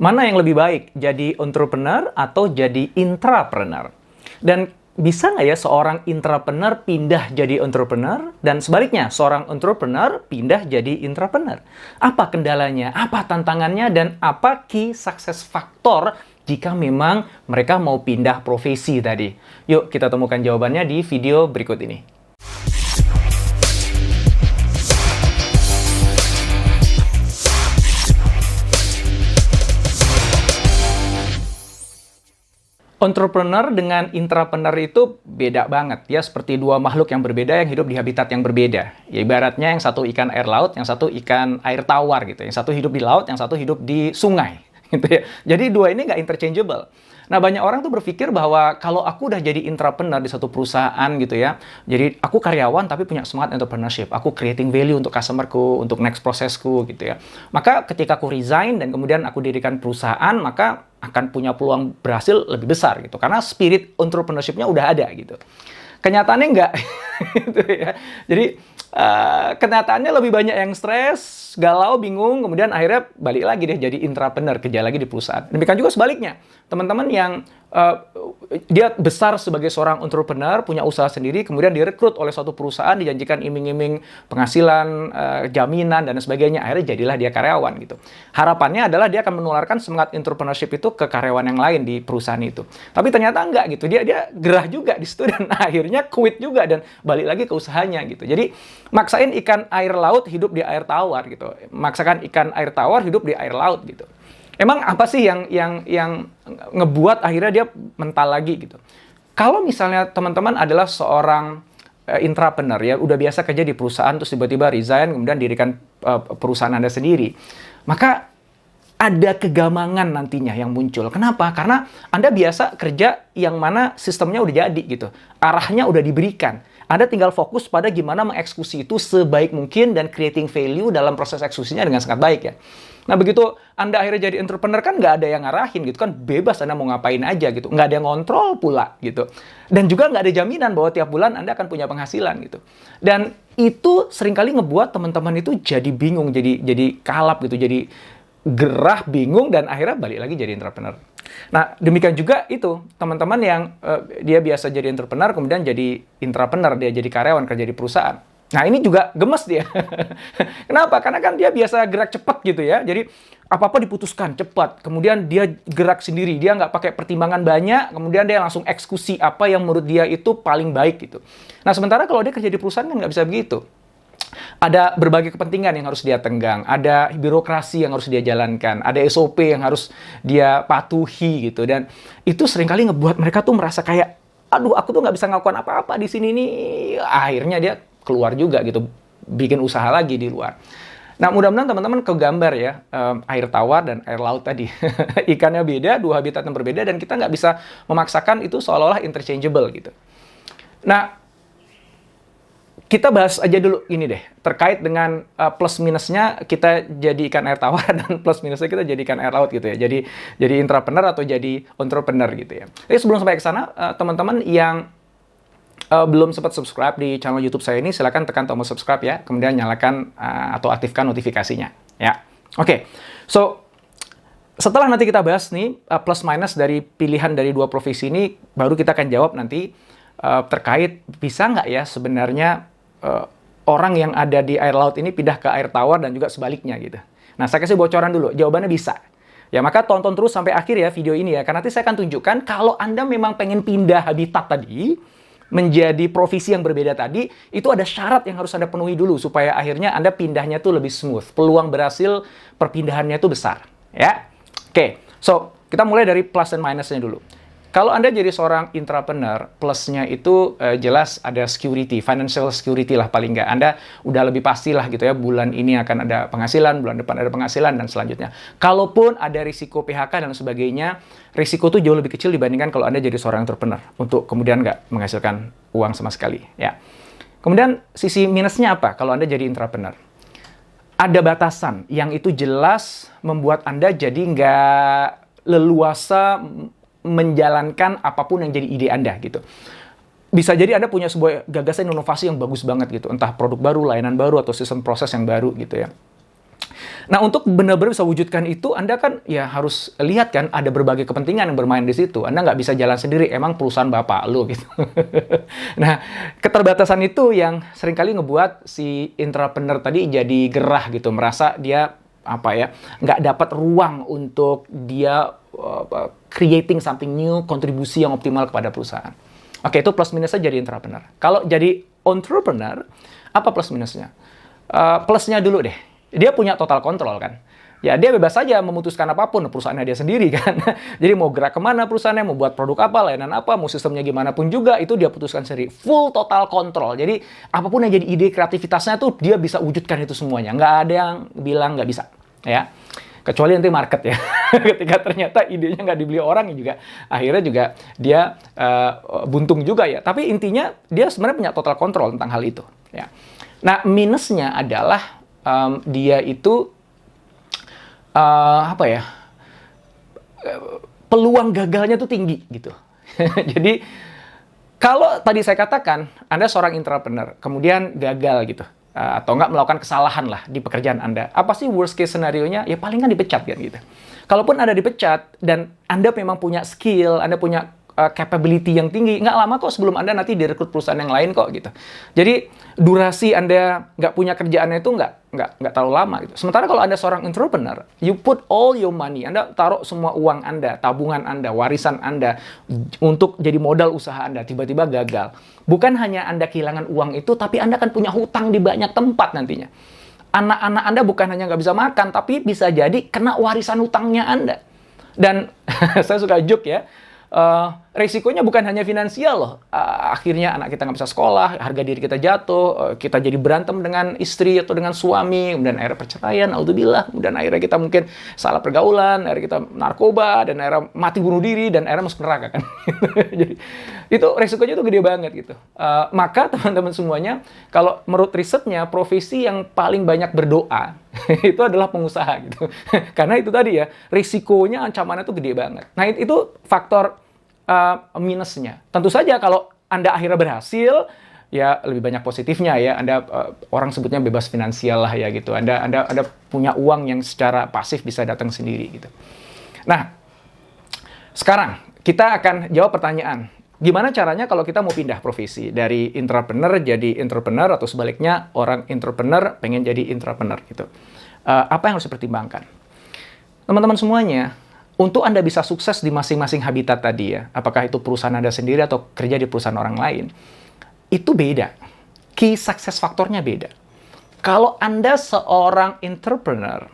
Mana yang lebih baik, jadi entrepreneur atau jadi intrapreneur? Dan bisa nggak ya seorang intrapreneur pindah jadi entrepreneur, dan sebaliknya, seorang entrepreneur pindah jadi intrapreneur? Apa kendalanya, apa tantangannya, dan apa key success factor jika memang mereka mau pindah profesi tadi? Yuk kita temukan jawabannya di video berikut ini. Entrepreneur dengan intrapreneur itu beda banget ya, seperti dua makhluk yang berbeda yang hidup di habitat yang berbeda. Ya, ibaratnya yang satu ikan air laut, yang satu ikan air tawar gitu. Yang satu hidup di laut, yang satu hidup di sungai gitu ya. Jadi dua ini nggak interchangeable. Nah, banyak orang tuh berpikir bahwa kalau aku udah jadi intrapreneur di satu perusahaan gitu ya, jadi aku karyawan tapi punya semangat entrepreneurship, aku creating value untuk customerku, untuk next prosesku gitu ya. Maka ketika aku resign dan kemudian aku dirikan perusahaan, maka akan punya peluang berhasil lebih besar gitu. Karena spirit entrepreneurship-nya udah ada gitu. Kenyataannya enggak. Gitu ya. Jadi kenyataannya lebih banyak yang stres, galau, bingung, kemudian akhirnya balik lagi deh jadi intrapreneur, kerja lagi di perusahaan. Demikian juga sebaliknya. Teman-teman yang dia besar sebagai seorang entrepreneur, punya usaha sendiri, kemudian direkrut oleh suatu perusahaan, dijanjikan iming-iming penghasilan, jaminan, dan sebagainya. Akhirnya jadilah dia karyawan gitu. Harapannya adalah dia akan menularkan semangat entrepreneurship itu ke karyawan yang lain di perusahaan itu. Tapi ternyata enggak gitu. Dia gerah juga di situ dan akhirnya quit juga dan balik lagi ke usahanya gitu. Jadi maksain ikan air laut hidup di air tawar gitu. Maksakan ikan air tawar hidup di air laut gitu. Emang apa sih yang ngebuat akhirnya dia mental lagi gitu? Kalau misalnya teman-teman adalah seorang intrapreneur ya, udah biasa kerja di perusahaan terus tiba-tiba resign kemudian dirikan perusahaan Anda sendiri, maka ada kegamangan nantinya yang muncul. Kenapa? Karena Anda biasa kerja yang mana sistemnya udah jadi gitu. Arahnya udah diberikan. Anda tinggal fokus pada gimana mengeksekusi itu sebaik mungkin dan creating value dalam proses eksekusinya dengan sangat baik ya. Nah, begitu Anda akhirnya jadi entrepreneur kan nggak ada yang ngarahin gitu kan, bebas Anda mau ngapain aja gitu. Nggak ada yang ngontrol pula gitu. Dan juga nggak ada jaminan bahwa tiap bulan Anda akan punya penghasilan gitu. Dan itu seringkali ngebuat teman-teman itu jadi bingung, jadi kalap gitu, jadi gerah, bingung, dan akhirnya balik lagi jadi entrepreneur. Nah, demikian juga itu, teman-teman yang dia biasa jadi entrepreneur, kemudian jadi intrapreneur, dia jadi karyawan, kerja di perusahaan. Nah, ini juga gemes dia. Kenapa? Karena kan dia biasa gerak cepat gitu ya. Jadi, apa-apa diputuskan cepat. Kemudian dia gerak sendiri. Dia nggak pakai pertimbangan banyak. Kemudian dia langsung eksekusi apa yang menurut dia itu paling baik gitu. Nah, sementara kalau dia kerja di perusahaan kan nggak bisa begitu. Ada berbagai kepentingan yang harus dia tenggang, ada birokrasi yang harus dia jalankan, ada SOP yang harus dia patuhi gitu, dan itu seringkali ngebuat mereka tuh merasa kayak, aduh aku tuh nggak bisa ngelakuin apa-apa di sini nih. Akhirnya dia keluar juga gitu, bikin usaha lagi di luar. Nah, mudah-mudahan teman-teman kegambar ya, air tawar dan air laut tadi. Ikannya beda, dua habitat yang berbeda, dan kita nggak bisa memaksakan itu seolah-olah interchangeable gitu. Nah, kita bahas aja dulu ini deh, terkait dengan plus minusnya kita jadi ikan air tawar dan plus minusnya kita jadi ikan air laut gitu ya. Jadi intrapreneur atau jadi entrepreneur gitu ya. Jadi sebelum sampai ke sana, teman-teman yang belum sempat subscribe di channel YouTube saya ini, silakan tekan tombol subscribe ya, kemudian nyalakan atau aktifkan notifikasinya ya. Oke. So, setelah nanti kita bahas nih plus minus dari pilihan dari dua profesi ini, baru kita akan jawab nanti terkait bisa nggak ya sebenarnya orang yang ada di air laut ini pindah ke air tawar dan juga sebaliknya gitu. Nah, saya kasih bocoran dulu. Jawabannya bisa. Ya, maka tonton terus sampai akhir ya video ini ya. Karena nanti saya akan tunjukkan kalau Anda memang pengen pindah habitat tadi, menjadi profesi yang berbeda tadi, itu ada syarat yang harus Anda penuhi dulu supaya akhirnya Anda pindahnya tuh lebih smooth. Peluang berhasil perpindahannya tuh besar. Ya. Oke, so kita mulai dari plus dan minusnya dulu. Kalau Anda jadi seorang intrapreneur, plusnya itu jelas ada security, financial security lah paling nggak. Anda udah lebih pastilah gitu ya, bulan ini akan ada penghasilan, bulan depan ada penghasilan, dan selanjutnya. Kalaupun ada risiko PHK dan sebagainya, risiko itu jauh lebih kecil dibandingkan kalau Anda jadi seorang entrepreneur, untuk kemudian nggak menghasilkan uang sama sekali. Ya. Kemudian sisi minusnya apa kalau Anda jadi intrapreneur? Ada batasan yang itu jelas membuat Anda jadi nggak leluasa menjalankan apapun yang jadi ide Anda gitu. Bisa jadi Anda punya sebuah gagasan inovasi yang bagus banget gitu, entah produk baru, layanan baru, atau sistem proses yang baru gitu ya. Nah, untuk benar-benar bisa wujudkan itu, Anda kan ya harus lihat kan ada berbagai kepentingan yang bermain di situ. Anda nggak bisa jalan sendiri, emang perusahaan bapak lu gitu. Nah, keterbatasan itu yang seringkali ngebuat si entrepreneur tadi jadi gerah gitu, merasa dia apa ya, nggak dapat ruang untuk dia creating something new, kontribusi yang optimal kepada perusahaan. Oke, itu plus minusnya jadi entrepreneur. Kalau jadi entrepreneur, apa plus minusnya? Plusnya dulu deh. Dia punya total kontrol kan. Ya dia bebas saja memutuskan apapun, perusahaannya dia sendiri kan. Jadi mau gerak kemana perusahaannya, mau buat produk apa, layanan apa, mau sistemnya gimana pun juga, itu dia putuskan sendiri. Full total kontrol. Jadi apapun yang jadi ide kreativitasnya tuh dia bisa wujudkan itu semuanya. Nggak ada yang bilang nggak bisa. Ya. Kecuali nanti market ya. Ketika ternyata idenya nggak dibeli orang juga, akhirnya juga dia buntung juga ya. Tapi intinya dia sebenarnya punya total kontrol tentang hal itu. Ya. Nah minusnya adalah dia itu apa ya, peluang gagalnya tuh tinggi gitu. Jadi kalau tadi saya katakan Anda seorang entrepreneur kemudian gagal gitu, atau nggak melakukan kesalahan lah di pekerjaan Anda, apa sih worst case scenario-nya? Ya paling kan dipecat kan gitu. Kalaupun Anda dipecat dan Anda memang punya skill, Anda punya capability yang tinggi, nggak lama kok sebelum Anda nanti direkrut perusahaan yang lain kok gitu. Jadi durasi Anda nggak punya kerjaannya itu nggak terlalu lama gitu. Sementara kalau Anda seorang entrepreneur, you put all your money, Anda taruh semua uang Anda, tabungan Anda, warisan Anda untuk jadi modal usaha Anda, tiba-tiba gagal. Bukan hanya Anda kehilangan uang itu, tapi Anda akan punya hutang di banyak tempat nantinya. Anak-anak Anda bukan hanya nggak bisa makan, tapi bisa jadi kena warisan hutangnya Anda. Dan saya suka joke ya, resikonya bukan hanya finansial loh. Akhirnya anak kita nggak bisa sekolah, harga diri kita jatuh, kita jadi berantem dengan istri atau dengan suami, kemudian akhirnya perceraian, alhamdulillah, kemudian akhirnya kita mungkin salah pergaulan, akhirnya kita narkoba, dan akhirnya mati bunuh diri, dan akhirnya masuk neraka kan. Jadi itu resikonya tuh gede banget gitu. Maka teman-teman semuanya, kalau menurut risetnya, profesi yang paling banyak berdoa itu adalah pengusaha gitu. Karena itu tadi ya, risikonya, ancamannya tuh gede banget. Nah itu faktor minusnya. Tentu saja kalau Anda akhirnya berhasil, ya lebih banyak positifnya ya. Anda orang sebutnya bebas finansial lah ya gitu. Anda punya uang yang secara pasif bisa datang sendiri gitu. Nah, sekarang kita akan jawab pertanyaan. Gimana caranya kalau kita mau pindah profesi dari intrapreneur jadi entrepreneur atau sebaliknya orang entrepreneur pengen jadi intrapreneur gitu. Apa yang harus dipertimbangkan? Teman-teman semuanya, untuk Anda bisa sukses di masing-masing habitat tadi ya, apakah itu perusahaan Anda sendiri atau kerja di perusahaan orang lain, itu beda. Key success faktornya beda. Kalau Anda seorang entrepreneur,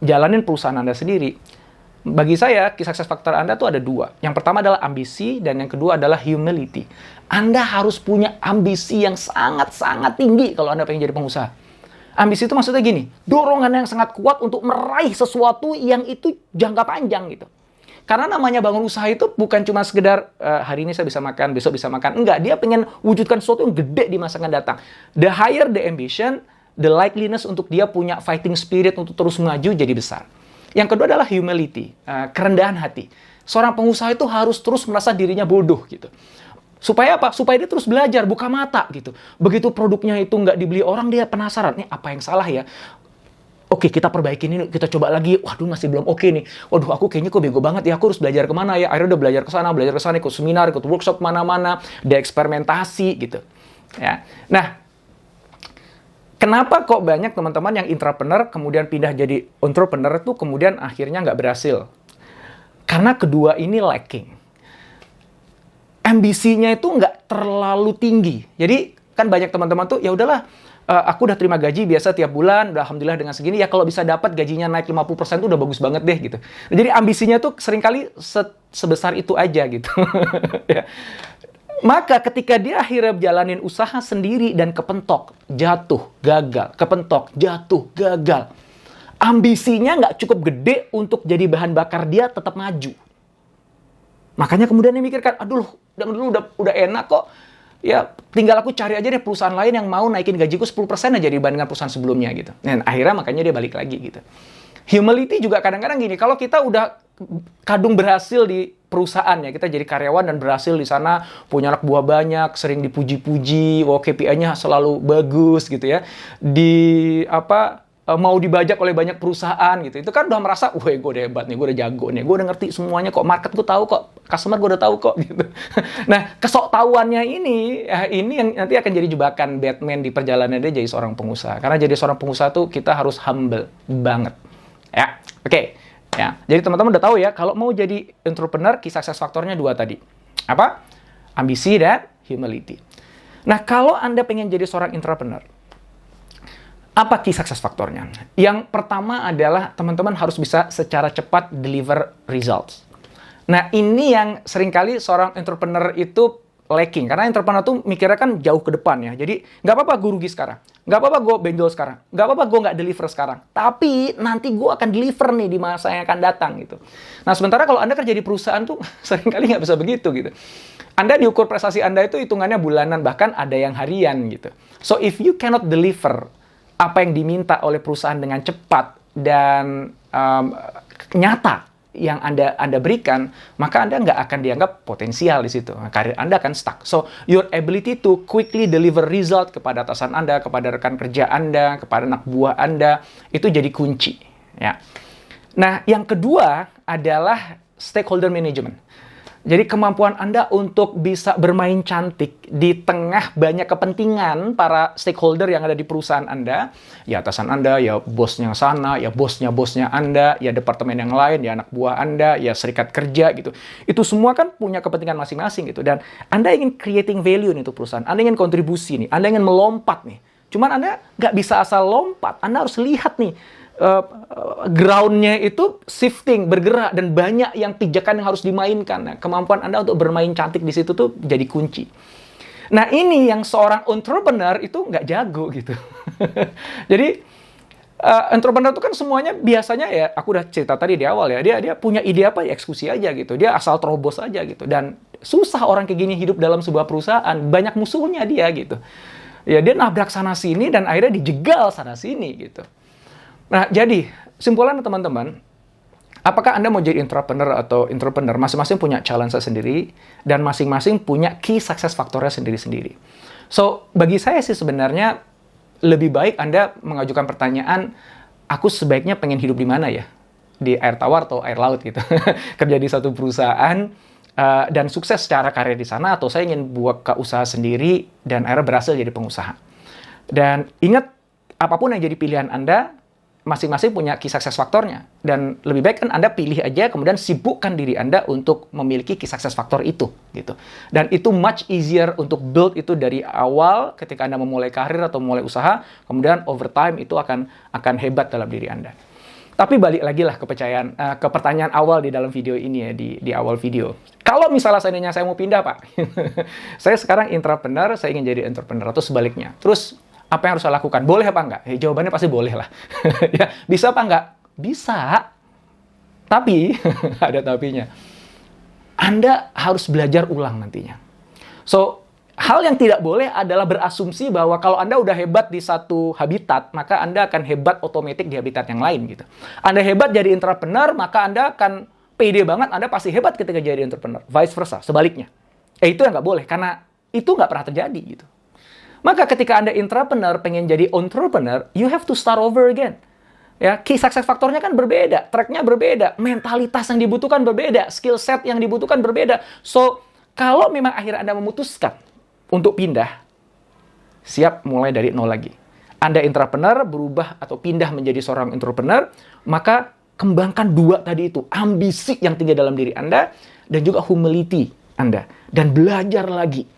jalanin perusahaan Anda sendiri, bagi saya, key success faktor Anda tuh ada dua. Yang pertama adalah ambisi, dan yang kedua adalah humility. Anda harus punya ambisi yang sangat-sangat tinggi kalau Anda pengen jadi pengusaha. Ambisi itu maksudnya gini, dorongan yang sangat kuat untuk meraih sesuatu yang itu jangka panjang gitu. Karena namanya bangun usaha itu bukan cuma sekedar hari ini saya bisa makan, besok bisa makan. Enggak, dia pengen wujudkan sesuatu yang gede di masa akan datang. The higher the ambition, the likeliness untuk dia punya fighting spirit untuk terus maju jadi besar. Yang kedua adalah humility, kerendahan hati. Seorang pengusaha itu harus terus merasa dirinya bodoh gitu. Supaya apa? Supaya dia terus belajar, buka mata gitu. Begitu produknya itu nggak dibeli orang, dia penasaran, nih apa yang salah ya? Oke, kita perbaikin ini, kita coba lagi. Waduh, masih belum oke nih. Waduh, aku kayaknya kok bego banget ya, aku harus belajar kemana ya? Akhirnya udah belajar ke sana, ikut seminar, ikut workshop mana-mana, dia eksperimentasi gitu. Ya. Nah, kenapa kok banyak teman-teman yang intrapreneur kemudian pindah jadi entrepreneur itu kemudian akhirnya nggak berhasil? Karena kedua ini lacking. Ambisinya itu nggak terlalu tinggi. Jadi kan banyak teman-teman tuh, ya udahlah, aku udah terima gaji biasa tiap bulan, udah alhamdulillah dengan segini, ya kalau bisa dapat gajinya naik 50% tuh udah bagus banget deh gitu. Jadi ambisinya tuh seringkali sebesar itu aja gitu. Ya. Maka ketika dia akhirnya jalanin usaha sendiri dan kepentok, jatuh, gagal, kepentok, jatuh, gagal. Ambisinya nggak cukup gede untuk jadi bahan bakar dia tetap maju. Makanya kemudian dia mikirkan, aduh, dulu udah enak kok. Ya, tinggal aku cari aja deh perusahaan lain yang mau naikin gajiku 10% aja dibandingkan perusahaan sebelumnya gitu. Dan akhirnya makanya dia balik lagi gitu. Humility juga kadang-kadang gini, kalau kita udah kadung berhasil di perusahaan ya, kita jadi karyawan dan berhasil di sana, punya anak buah banyak, sering dipuji-puji, KPI-nya selalu bagus gitu ya. mau dibajak oleh banyak perusahaan gitu. Itu kan udah merasa, wah gue udah hebat nih, gue udah jago nih, gue udah ngerti semuanya kok, market gue tahu kok, customer gue udah tahu kok gitu. Nah, kesoktahuannya ini yang nanti akan jadi jebakan Batman di perjalanan dia jadi seorang pengusaha. Karena jadi seorang pengusaha tuh kita harus humble banget. Ya, oke. Ya, jadi teman-teman udah tahu ya, kalau mau jadi entrepreneur, key success faktornya 2 tadi. Apa? Ambisi dan humility. Nah, kalau Anda pengen jadi seorang entrepreneur, apa key success faktornya? Yang pertama adalah teman-teman harus bisa secara cepat deliver results. Nah, ini yang seringkali seorang entrepreneur itu lacking. Karena entrepreneur tuh mikirnya kan jauh ke depan ya. Jadi, nggak apa-apa gue rugi sekarang. Nggak apa-apa gue benjol sekarang. Nggak apa-apa gue nggak deliver sekarang. Tapi, nanti gue akan deliver nih di masa yang akan datang gitu. Nah, sementara kalau Anda kerja di perusahaan tuh seringkali nggak bisa begitu gitu. Anda diukur prestasi Anda itu hitungannya bulanan, bahkan ada yang harian gitu. So, if you cannot deliver apa yang diminta oleh perusahaan dengan cepat dan nyata yang Anda berikan, maka Anda nggak akan dianggap potensial di situ. Karir Anda akan stuck. So, your ability to quickly deliver result kepada atasan Anda, kepada rekan kerja Anda, kepada anak buah Anda, itu jadi kunci. Ya. Nah, yang kedua adalah stakeholder management. Jadi kemampuan Anda untuk bisa bermain cantik di tengah banyak kepentingan para stakeholder yang ada di perusahaan Anda, ya atasan Anda, ya bosnya sana, ya bosnya Anda, ya departemen yang lain, ya anak buah Anda, ya serikat kerja gitu. Itu semua kan punya kepentingan masing-masing gitu. Dan Anda ingin creating value nih untuk perusahaan, Anda ingin kontribusi nih, Anda ingin melompat nih. Cuman Anda nggak bisa asal lompat, Anda harus lihat nih, ground-nya itu shifting, bergerak, dan banyak yang pijakan yang harus dimainkan. Nah, kemampuan Anda untuk bermain cantik di situ tuh jadi kunci. Nah, ini yang seorang entrepreneur itu nggak jago gitu. Jadi, entrepreneur itu kan semuanya biasanya ya, aku udah cerita tadi di awal ya, dia punya ide apa ya eksekusi aja gitu. Dia asal terobos aja gitu. Dan susah orang kayak gini hidup dalam sebuah perusahaan, banyak musuhnya dia gitu. Ya, dia nabrak sana-sini dan akhirnya dijegal sana-sini gitu. Nah, jadi, simpulan teman-teman, apakah Anda mau jadi entrepreneur atau entrepreneur, masing-masing punya challenge sendiri, dan masing-masing punya key success faktornya sendiri-sendiri. So, bagi saya sih sebenarnya, lebih baik Anda mengajukan pertanyaan, aku sebaiknya pengen hidup di mana ya? Di air tawar atau air laut gitu. Kerja di satu perusahaan, dan sukses secara karir di sana, atau saya ingin buka usaha sendiri, dan akhirnya berhasil jadi pengusaha. Dan ingat, apapun yang jadi pilihan Anda, masing-masing punya key success faktornya. Dan lebih baik kan Anda pilih aja, kemudian sibukkan diri Anda untuk memiliki key success faktor itu. Gitu. Dan itu much easier untuk build itu dari awal ketika Anda memulai karir atau memulai usaha, kemudian over time itu akan hebat dalam diri Anda. Tapi balik lagi lah ke pertanyaan awal di dalam video ini ya, di awal video. Kalau misalnya seandainya saya mau pindah, Pak, saya sekarang entrepreneur, saya ingin jadi entrepreneur, atau sebaliknya. Terus, apa yang harus saya lakukan? Boleh apa enggak? Ya, jawabannya pasti boleh lah. Ya, bisa apa enggak? Bisa. Tapi, ada tapinya. Anda harus belajar ulang nantinya. So, hal yang tidak boleh adalah berasumsi bahwa kalau Anda udah hebat di satu habitat, maka Anda akan hebat otomatis di habitat yang lain gitu. Anda hebat jadi entrepreneur, maka Anda akan pede banget, Anda pasti hebat ketika jadi entrepreneur. Vice versa, sebaliknya. Itu yang nggak boleh, karena itu nggak pernah terjadi gitu. Maka ketika Anda entrepreneur, pengen jadi entrepreneur, you have to start over again. Ya, key success faktornya kan berbeda, track-nya berbeda, mentalitas yang dibutuhkan berbeda, skill set yang dibutuhkan berbeda. So, kalau memang akhirnya Anda memutuskan untuk pindah, siap mulai dari nol lagi. Anda entrepreneur, berubah atau pindah menjadi seorang entrepreneur, maka kembangkan 2 tadi itu, ambisi yang tinggi dalam diri Anda, dan juga humility Anda. Dan belajar lagi.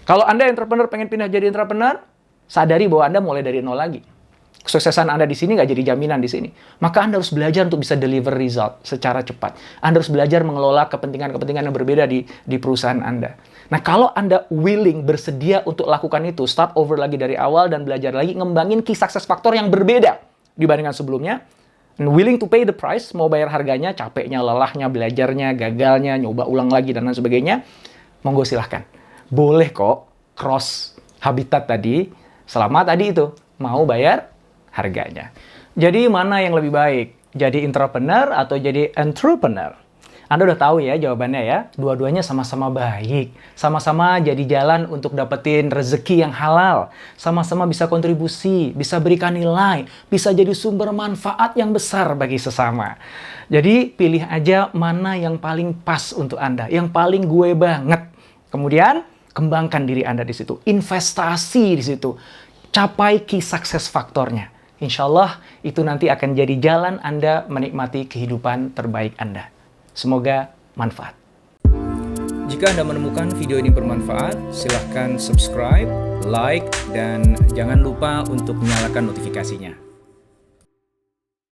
Kalau Anda entrepreneur pengen pindah jadi entrepreneur, sadari bahwa Anda mulai dari nol lagi. Kesuksesan Anda di sini nggak jadi jaminan di sini. Maka Anda harus belajar untuk bisa deliver result secara cepat. Anda harus belajar mengelola kepentingan-kepentingan yang berbeda di perusahaan Anda. Nah, kalau Anda willing, bersedia untuk lakukan itu, start over lagi dari awal dan belajar lagi, ngembangin key success factor yang berbeda dibandingkan sebelumnya, and willing to pay the price, mau bayar harganya, capeknya, lelahnya, belajarnya, gagalnya, nyoba ulang lagi, dan lain sebagainya, monggo silahkan. Boleh kok cross habitat tadi, selama tadi itu mau bayar harganya. Jadi mana yang lebih baik? Jadi entrepreneur atau jadi entrepreneur? Anda udah tahu ya jawabannya ya. Dua-duanya sama-sama baik. Sama-sama jadi jalan untuk dapetin rezeki yang halal. Sama-sama bisa kontribusi, bisa berikan nilai, bisa jadi sumber manfaat yang besar bagi sesama. Jadi pilih aja mana yang paling pas untuk Anda, yang paling gue banget. Kemudian kembangkan diri Anda di situ, investasi di situ, capai key success faktornya. Insya Allah itu nanti akan jadi jalan Anda menikmati kehidupan terbaik Anda. Semoga manfaat. Jika Anda menemukan video ini bermanfaat, silahkan subscribe, like, dan jangan lupa untuk nyalakan notifikasinya.